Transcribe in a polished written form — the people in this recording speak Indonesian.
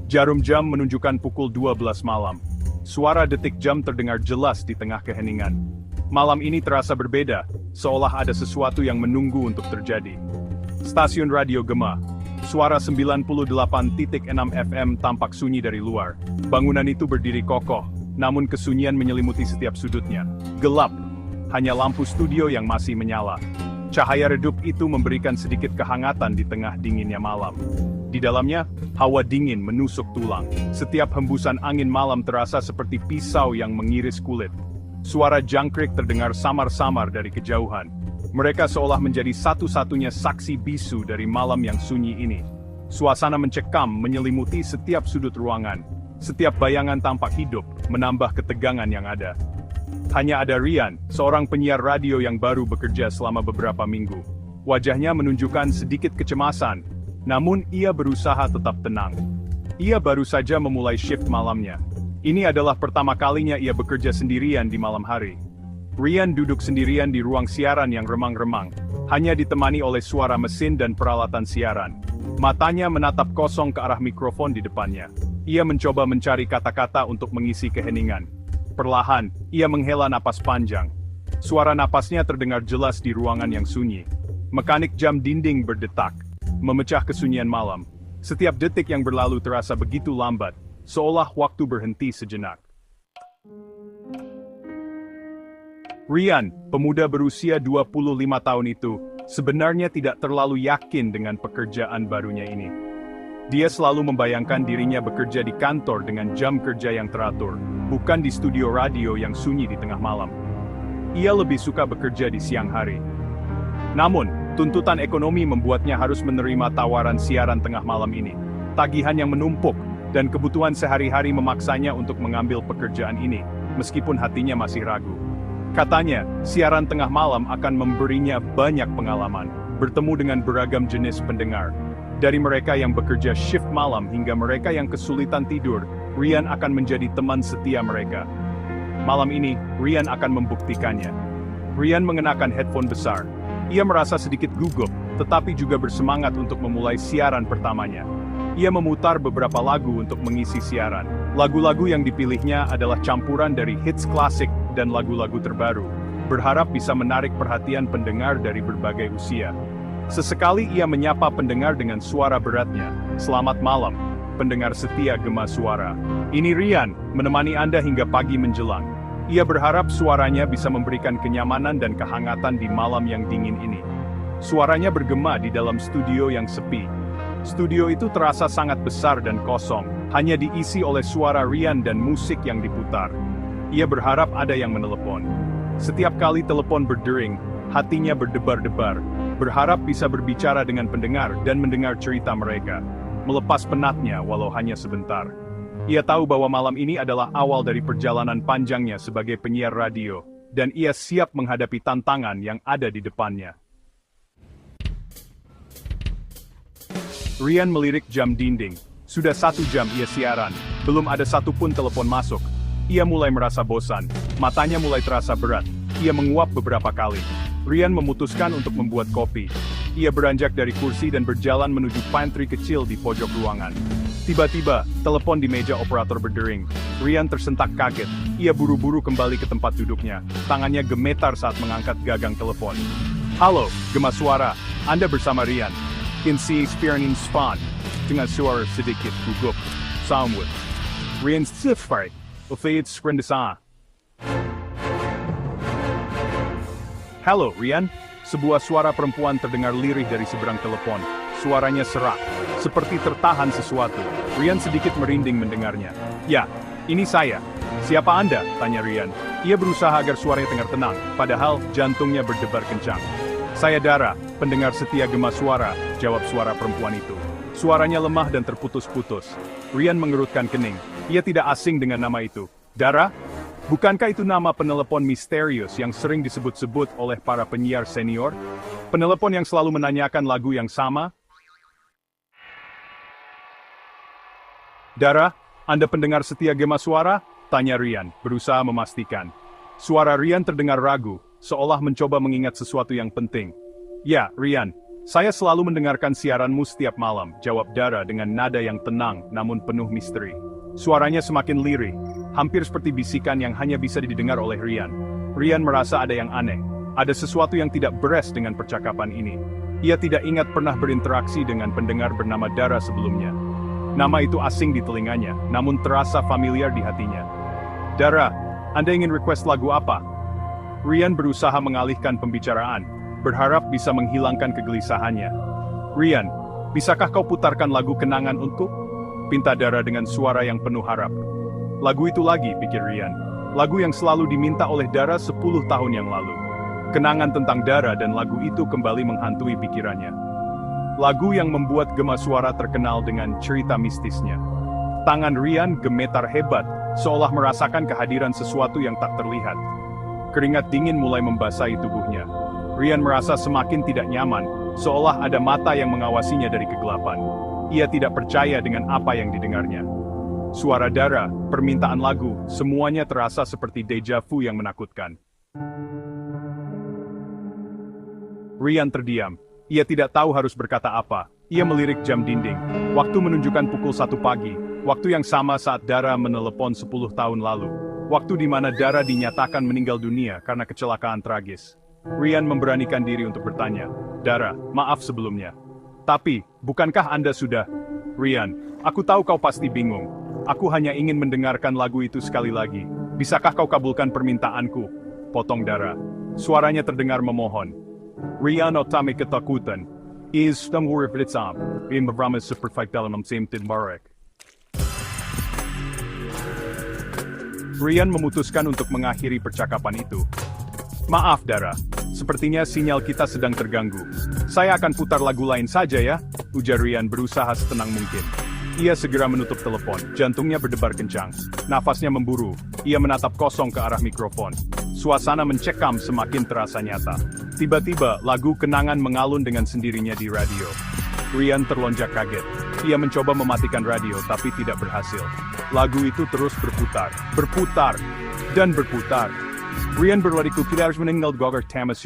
Jarum jam menunjukkan pukul 12 malam. Suara detik jam terdengar jelas di tengah keheningan. Malam ini terasa berbeda, seolah ada sesuatu yang menunggu untuk terjadi. Stasiun radio gema. Suara 98.6 FM tampak sunyi dari luar. Bangunan itu berdiri kokoh, namun kesunyian menyelimuti setiap sudutnya. Gelap, hanya lampu studio yang masih menyala. Cahaya redup itu memberikan sedikit kehangatan di tengah dinginnya malam. Di dalamnya, hawa dingin menusuk tulang. Setiap hembusan angin malam terasa seperti pisau yang mengiris kulit. Suara jangkrik terdengar samar-samar dari kejauhan. Mereka seolah menjadi satu-satunya saksi bisu dari malam yang sunyi ini. Suasana mencekam menyelimuti setiap sudut ruangan. Setiap bayangan tampak hidup, menambah ketegangan yang ada. Hanya ada Ryan, seorang penyiar radio yang baru bekerja selama beberapa minggu. Wajahnya menunjukkan sedikit kecemasan, namun ia berusaha tetap tenang. Ia baru saja memulai shift malamnya. Ini adalah pertama kalinya ia bekerja sendirian di malam hari. Ryan duduk sendirian di ruang siaran yang remang-remang, hanya ditemani oleh suara mesin dan peralatan siaran. Matanya menatap kosong ke arah mikrofon di depannya. Ia mencoba mencari kata-kata untuk mengisi keheningan. Perlahan, ia menghela napas panjang. Suara napasnya terdengar jelas di ruangan yang sunyi. Mekanik jam dinding berdetak, memecah kesunyian malam. Setiap detik yang berlalu terasa begitu lambat, seolah waktu berhenti sejenak. Ryan, pemuda berusia 25 tahun itu, sebenarnya tidak terlalu yakin dengan pekerjaan barunya ini. Dia selalu membayangkan dirinya bekerja di kantor dengan jam kerja yang teratur, bukan di studio radio yang sunyi di tengah malam. Ia lebih suka bekerja di siang hari. Namun, tuntutan ekonomi membuatnya harus menerima tawaran siaran tengah malam ini. Tagihan yang menumpuk, dan kebutuhan sehari-hari memaksanya untuk mengambil pekerjaan ini, meskipun hatinya masih ragu. Katanya, siaran tengah malam akan memberinya banyak pengalaman, bertemu dengan beragam jenis pendengar. Dari mereka yang bekerja shift malam hingga mereka yang kesulitan tidur, Ryan akan menjadi teman setia mereka. Malam ini, Ryan akan membuktikannya. Ryan mengenakan headphone besar. Ia merasa sedikit gugup, tetapi juga bersemangat untuk memulai siaran pertamanya. Ia memutar beberapa lagu untuk mengisi siaran. Lagu-lagu yang dipilihnya adalah campuran dari hits klasik dan lagu-lagu terbaru, berharap bisa menarik perhatian pendengar dari berbagai usia. Sesekali ia menyapa pendengar dengan suara beratnya. Selamat malam, pendengar setia Gema Suara. Ini Ryan, menemani Anda hingga pagi menjelang. Ia berharap suaranya bisa memberikan kenyamanan dan kehangatan di malam yang dingin ini. Suaranya bergema di dalam studio yang sepi. Studio itu terasa sangat besar dan kosong, hanya diisi oleh suara Ryan dan musik yang diputar. Ia berharap ada yang menelepon. Setiap kali telepon berdering, hatinya berdebar-debar, berharap bisa berbicara dengan pendengar dan mendengar cerita mereka, melepas penatnya walau hanya sebentar. Ia tahu bahwa malam ini adalah awal dari perjalanan panjangnya sebagai penyiar radio, dan ia siap menghadapi tantangan yang ada di depannya. Ryan melirik jam dinding. Sudah 1 jam ia siaran, belum ada satupun telepon masuk. Ia mulai merasa bosan, matanya mulai terasa berat. Ia menguap beberapa kali. Ryan memutuskan untuk membuat kopi. Ia beranjak dari kursi dan berjalan menuju pantry kecil di pojok ruangan. Tiba-tiba, telepon di meja operator berdering. Ryan tersentak kaget. Ia buru-buru kembali ke tempat duduknya. Tangannya gemetar saat mengangkat gagang telepon. Halo, Gema Suara. Anda bersama Ryan. Kinsi Spianin Span. Dengan suara sedikit gugup. Soundwood. Ryan Sifari. Ufayid Sprendesa. Halo, Ryan. Sebuah suara perempuan terdengar lirih dari seberang telepon. Suaranya serak, seperti tertahan sesuatu. Ryan sedikit merinding mendengarnya. Ya, ini saya. Siapa Anda? Tanya Ryan. Ia berusaha agar suaranya dengar tenang, padahal jantungnya berdebar kencang. Saya Dara, pendengar setia Gema Suara, jawab suara perempuan itu. Suaranya lemah dan terputus-putus. Ryan mengerutkan kening. Ia tidak asing dengan nama itu. Dara? Bukankah itu nama penelepon misterius yang sering disebut-sebut oleh para penyiar senior? Penelepon yang selalu menanyakan lagu yang sama? Dara, Anda pendengar setia Gema Suara? Tanya Ryan, berusaha memastikan. Suara Ryan terdengar ragu, seolah mencoba mengingat sesuatu yang penting. Ya, Ryan, Saya selalu mendengarkan siaranmu setiap malam, jawab Dara dengan nada yang tenang namun penuh misteri. Suaranya semakin lirih, hampir seperti bisikan yang hanya bisa didengar oleh Rian. Rian merasa ada yang aneh, ada sesuatu yang tidak beres dengan percakapan ini. Ia tidak ingat pernah berinteraksi dengan pendengar bernama Dara sebelumnya. Nama itu asing di telinganya, namun terasa familiar di hatinya. Dara, Anda ingin request lagu apa? Rian berusaha mengalihkan pembicaraan, berharap bisa menghilangkan kegelisahannya. Rian, bisakah kau putarkan lagu kenangan untuk? Pinta Dara dengan suara yang penuh harap. Lagu itu lagi, pikir Rian. Lagu yang selalu diminta oleh Dara 10 tahun yang lalu. Kenangan tentang Dara dan lagu itu kembali menghantui pikirannya. Lagu yang membuat gema suara terkenal dengan cerita mistisnya. Tangan Rian gemetar hebat, seolah merasakan kehadiran sesuatu yang tak terlihat. Keringat dingin mulai membasahi tubuhnya. Rian merasa semakin tidak nyaman, seolah ada mata yang mengawasinya dari kegelapan. Ia tidak percaya dengan apa yang didengarnya. Suara Dara, permintaan lagu, semuanya terasa seperti deja vu yang menakutkan. Rian terdiam. Ia tidak tahu harus berkata apa. Ia melirik jam dinding. Waktu menunjukkan pukul 1 pagi, waktu yang sama saat Dara menelepon 10 tahun lalu. Waktu di mana Dara dinyatakan meninggal dunia karena kecelakaan tragis. Rian memberanikan diri untuk bertanya, Dara, maaf sebelumnya. Tapi, bukankah Anda sudah? Rian, aku tahu kau pasti bingung. Aku hanya ingin mendengarkan lagu itu sekali lagi. Bisakah kau kabulkan permintaanku? Potong Dara. Suaranya terdengar memohon. Rian otami ketakutan. Is tanggur flitsam. In beberapa seperti dalam semtin barek. Rian memutuskan untuk mengakhiri percakapan itu. Maaf Dara, sepertinya sinyal kita sedang terganggu. Saya akan putar lagu lain saja ya, ujar Rian berusaha setenang mungkin. Ia segera menutup telepon, jantungnya berdebar kencang. Nafasnya memburu, ia menatap kosong ke arah mikrofon. Suasana mencekam semakin terasa nyata. Tiba-tiba, lagu kenangan mengalun dengan sendirinya di radio. Rian terlonjak kaget. Ia mencoba mematikan radio tapi tidak berhasil. Lagu itu terus berputar, dan berputar. Rian berlari ke harus meninggal Gogor Tamas